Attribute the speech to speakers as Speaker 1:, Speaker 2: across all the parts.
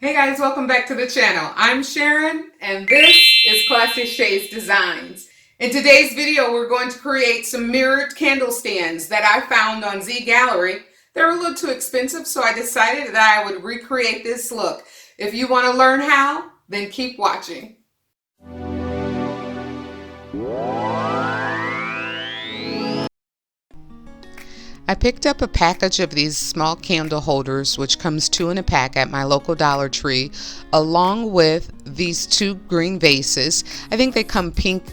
Speaker 1: Hey guys, welcome back to the channel. I'm Sharon and this is Classy Shades Designs. In today's video, we're going to create some mirrored candle stands that I found on Gallerie. They're a little too expensive, so I decided that I would recreate this look. If you want to learn how, then keep watching. I picked up a package of these small candle holders, which comes 2 in a pack at my local Dollar Tree, along with these 2 green vases. I think they come pink,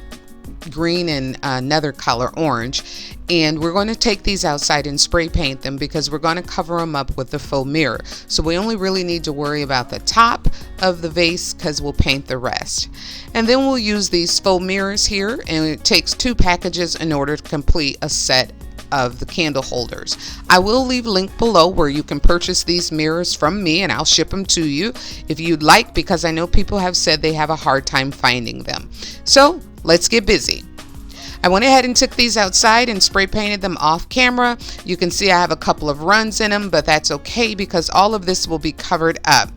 Speaker 1: green, and another color, orange. And we're going to take these outside and spray paint them because we're going to cover them up with the faux mirror. So we only really need to worry about the top of the vase because we'll paint the rest. And then we'll use these faux mirrors here, and it takes 2 packages in order to complete a set of the candle holders. I will leave a link below where you can purchase these mirrors from me, and I'll ship them to you if you'd like, because I know people have said they have a hard time finding them. So let's get busy. I went ahead and took these outside and spray painted them off camera. You can see I have a couple of runs in them, but that's okay because all of this will be covered up.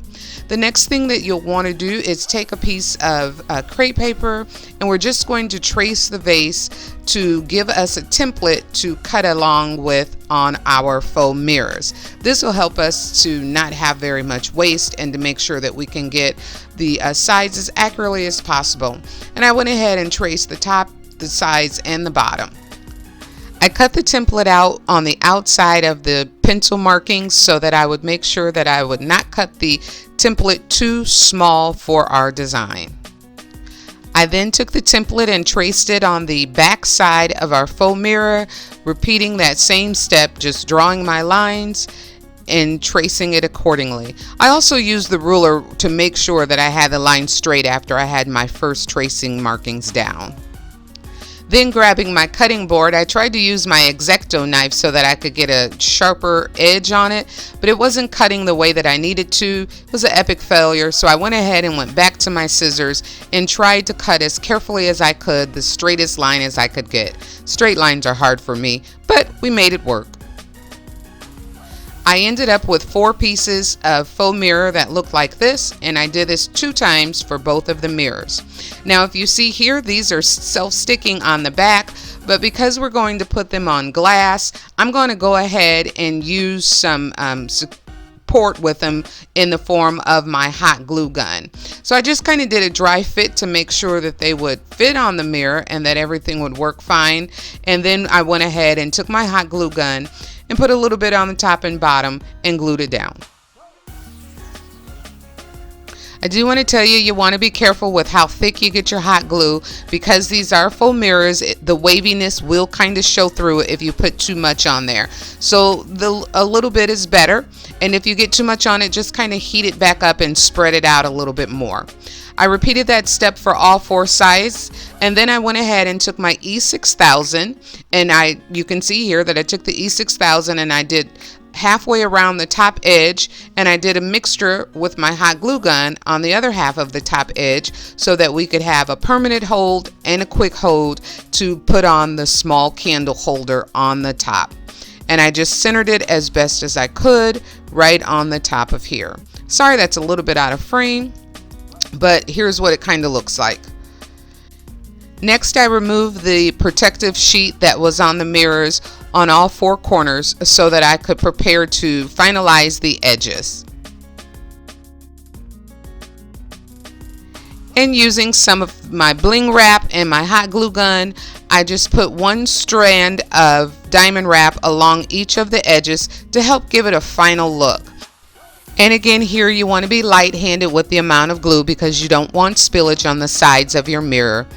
Speaker 1: The next thing that you'll want to do is take a piece of crepe paper, and we're just going to trace the vase to give us a template to cut along with on our faux mirrors. This will help us to not have very much waste and to make sure that we can get the sides as accurately as possible. And I went ahead and traced the top, the sides, and the bottom. I cut the template out on the outside of the pencil markings so that I would make sure that I would not cut the template too small for our design. I then took the template and traced it on the back side of our faux mirror, repeating that same step, just drawing my lines and tracing it accordingly. I also used the ruler to make sure that I had the line straight after I had my first tracing markings down. Then grabbing my cutting board, I tried to use my X-Acto knife so that I could get a sharper edge on it, but it wasn't cutting the way that I needed to. It was an epic failure, so I went ahead and went back to my scissors and tried to cut as carefully as I could, the straightest line as I could get. Straight lines are hard for me, but we made it work. I ended up with 4 pieces of faux mirror that looked like this, and I did this 2 times for both of the mirrors. Now if you see here, these are self-sticking on the back, but because we're going to put them on glass, I'm going to go ahead and use some support with them in the form of my hot glue gun. So I just kind of did a dry fit to make sure that they would fit on the mirror and that everything would work fine. And then I went ahead and took my hot glue gun and put a little bit on the top and bottom and glued it down. I do want to tell you, you want to be careful with how thick you get your hot glue because these are faux mirrors. The waviness will kind of show through if you put too much on there. So a little bit is better, and if you get too much on it, just kind of heat it back up and spread it out a little bit more. I repeated that step for all 4 sides, and then I went ahead and took my E6000, and you can see here that I took the E6000 and I did halfway around the top edge, and I did a mixture with my hot glue gun on the other half of the top edge so that we could have a permanent hold and a quick hold to put on the small candle holder on the top. And I just centered it as best as I could right on the top of here. Sorry that's a little bit out of frame, but here's what it kind of looks like. Next, I removed the protective sheet that was on the mirrors on all 4 corners so that I could prepare to finalize the edges. And using some of my bling wrap and my hot glue gun, I just put 1 strand of diamond wrap along each of the edges to help give it a final look. And again, here you want to be light-handed with the amount of glue because you don't want spillage on the sides of your mirror.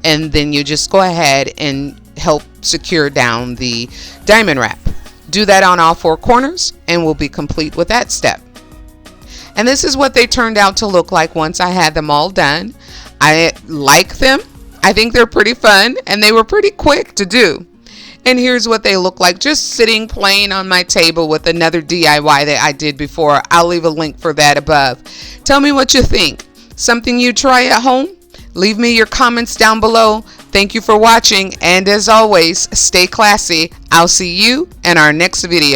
Speaker 1: And then you just go ahead and help secure down the diamond wrap. Do that on all 4 corners and we'll be complete with that step. And this is what they turned out to look like once I had them all done. I like them. I think they're pretty fun and they were pretty quick to do. And here's what they look like, just sitting plain on my table with another DIY that I did before. I'll leave a link for that above. Tell me what you think. Something you try at home? Leave me your comments down below. Thank you for watching, and as always, stay classy. I'll see you in our next video.